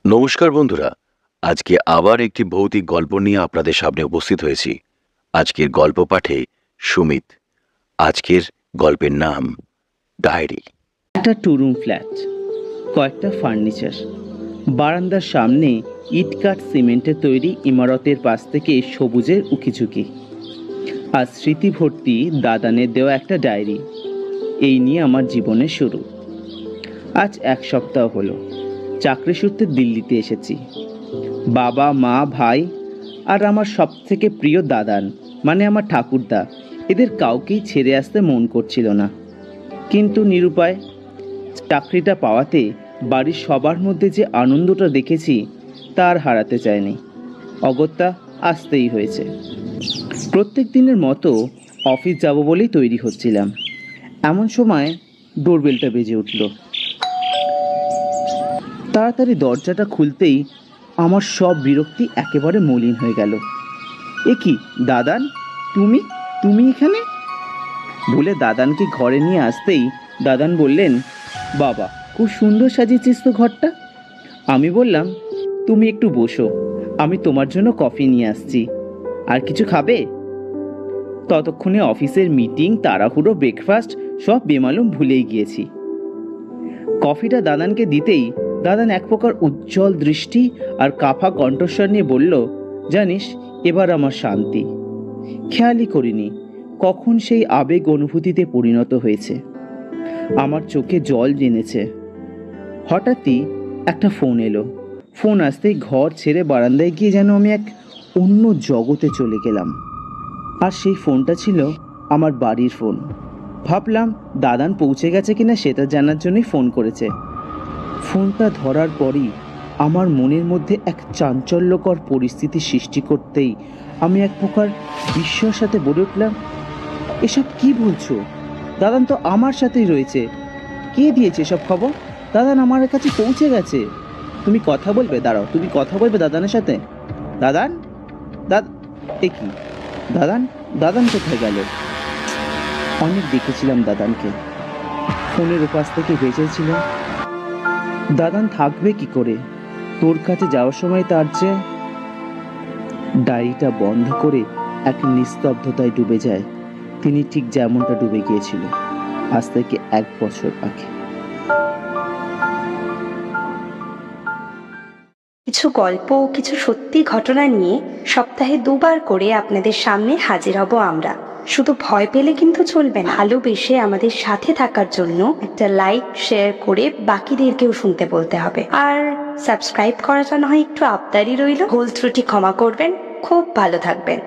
নমস্কার বন্ধুরা, আজকে আবার একটি ভৌতিক গল্প নিয়ে আপনাদের সামনে উপস্থিত হয়েছি। আজকের গল্প পাঠে সুমিত। আজকের গল্পের নাম ডায়েরি। একটা টু-রুম ফ্ল্যাট, কয়েকটা ফার্নিচার, বারান্দার সামনে ইটকাঠ সিমেন্টের তৈরি ইমারতের পাশ থেকে সবুজের উকিঝুঁকি, আর স্মৃতি ভর্তি দাদানের দেওয়া একটা ডায়েরি। এই নিয়ে আমার জীবনের শুরু। আজ 1 সপ্তাহ হলো চাকরি সূত্রে দিল্লিতে এসেছি। বাবা, মা, ভাই আর আমার সব থেকে প্রিয় দাদান, মানে আমার ঠাকুরদা, এদের কাউকেই ছেড়ে আসতে মন করছিল না। কিন্তু নিরুপায়। চাকরিটা পাওয়াতে বাড়ির সবার মধ্যে যে আনন্দটা দেখেছি তা আর হারাতে চাইনি। অগত্যা আসতেই হয়েছে। প্রত্যেক দিনের মতো অফিস যাব বলেই তৈরি হচ্ছিলাম, এমন সময় ডোরবেলটা বেজে উঠল। তাড়াতাড়ি দরজাটা খুলতেই আমার সব বিরক্তি একেবারে মলিন হয়ে গেল। এ কি দাদান, তুমি তুমি এখানে বলে দাদানকে ঘরে নিয়ে আসতেই দাদান বললেন, বাবা খুব সুন্দর সাজিয়েছিস তো ঘরটা। আমি বললাম, তুমি একটু বসো, আমি তোমার জন্য কফি নিয়ে আসছি। আর কিছু খাবে? ততক্ষণে অফিসের মিটিং, তাড়াহুড়ো, ব্রেকফাস্ট সব বেমালুম ভুলেই গিয়েছি। কফিটা দাদানকে দিতেই দাদান এক প্রকার উজ্জ্বল দৃষ্টি আর কাফা কণ্ঠস্বর নিয়ে বলল, জানিস এবার আমার শান্তি। খেয়ালই করিনি কখন সেই আবেগ অনুভূতিতে পরিণত হয়েছে। আমার চোখে জল জেনেছে। হঠাৎই একটা ফোন এলো। ফোন আসতেই ঘর ছেড়ে বারান্দায় গিয়ে যেন আমি এক অন্য জগতে চলে গেলাম। আর সেই ফোনটা ছিল আমার বাড়ির ফোন। ভাবলাম দাদান পৌঁছে গেছে কিনা সেটা জানার জন্যই ফোন করেছে। ফোনটা ধরার পরই আমার মনের মধ্যে এক চাঞ্চল্যকর পরিস্থিতি সৃষ্টি করতেই আমি এক প্রকার বিস্ময়ের সাথে বলে উঠলাম, এসব কি বলছো? দাদান তো আমার সাথেই রয়েছে। কে দিয়েছে সব খবর? দাদান আমার কাছে পৌঁছে গেছে। তুমি কথা বলবে, দাঁড়াও, তুমি কথা বলবে দাদানের সাথে। দাদান, এ কি দাদান? দাদান কোথায় গেল? অনেক দেখেছিলাম দাদানকে, ফোনের উপাস থেকে বেঁচেছিল। দাদান থাকবে কি করে? তোর কাছে যাওয়ার সময় তার যে ডায়েরিটা বন্ধ করে এক নিস্তব্ধতায় ডুবে যায়, তিনি ঠিক যেমনটা ডুবে গিয়েছিল আজ থেকে 1 বছর আগে। কিছু গল্প, কিছু সত্যি ঘটনা নিয়ে সপ্তাহে 2 বার করে আপনাদের সামনে হাজির হব আমরা। শুধু ভয় পেলে কিন্তু চলবে না। ভালোবেসে আমাদের সাথে থাকার জন্য একটা লাইক, শেয়ার করে বাকিদেরকেও শুনতে বলতে হবে। আর সাবস্ক্রাইব করাটা না হয় একটু আবদারি রইল। ভুল ত্রুটি ক্ষমা করবেন। খুব ভালো থাকবেন।